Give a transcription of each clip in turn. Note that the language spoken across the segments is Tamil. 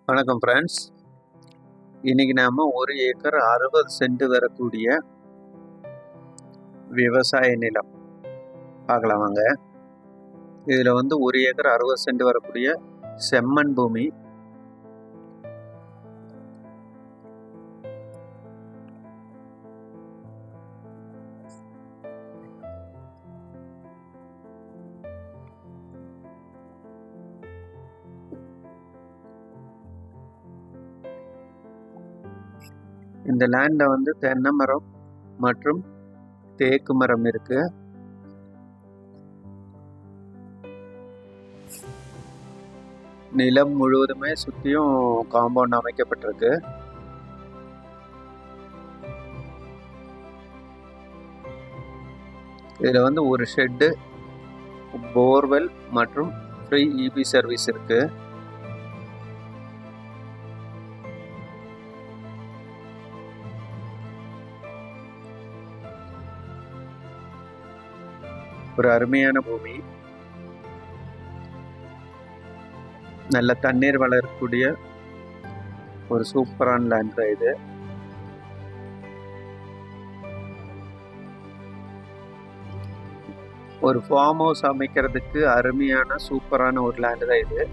வணக்கம் ஃப்ரெண்ட்ஸ். இன்னைக்கு நாம 1 ஏக்கர் 60 சென்ட் வரக்கூடிய விவசாய நிலம் பார்க்கலாம் வாங்க. இதுல 1 ஏக்கர் 60 சென்ட் வரக்கூடிய செம்மண் பூமி. இந்த லேண்ட்ல தென்னை மரம் மற்றும் தேக்கு மரம் இருக்கு. நிலம் முழுவதுமே சுத்தியும் காம்பவுண்ட் அமைக்கப்பட்டிருக்கு. இதுல ஒரு ஷெட்டு, போர்வெல் மற்றும் ஃப்ரீ இபி சர்வீஸ் இருக்கு. ஒரு அருமையான பூமி, நல்ல தண்ணீர் வளரக்கூடிய ஒரு சூப்பரான லேண்ட் தான் இது. ஒரு ஃபார்ம் ஹவுஸ் அமைக்கிறதுக்கு அருமையான சூப்பரான ஒரு லேண்ட் தான் இது.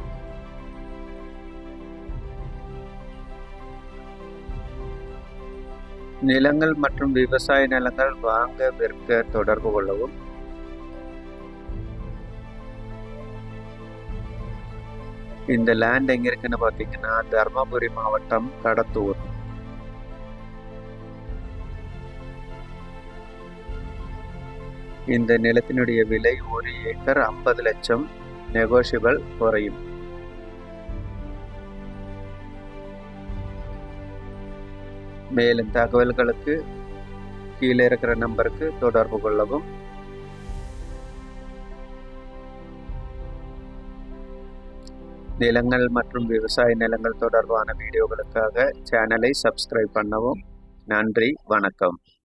நிலங்கள் மற்றும் விவசாய நிலங்கள் வாங்க விற்க தொடர்பு கொள்ளவும். இந்த லேண்ட் எங்க இருக்குன்னு பாத்தீங்கன்னா தர்மபுரி மாவட்டம் கடத்தூர். இந்த நிலத்தினுடைய விலை 1 ஏக்கர் 50 லட்சம், நெகோஷியபிள், குறையும். மேலும் தகவல்களுக்கு கீழே இருக்கிற நம்பருக்கு தொடர்பு கொள்ளவும். நிலங்கள் மற்றும் விவசாய நிலங்கள் தொடர்பான வீடியோகளுக்காக சேனலை சப்ஸ்கிரைப் பண்ணவும். நன்றி, வணக்கம்.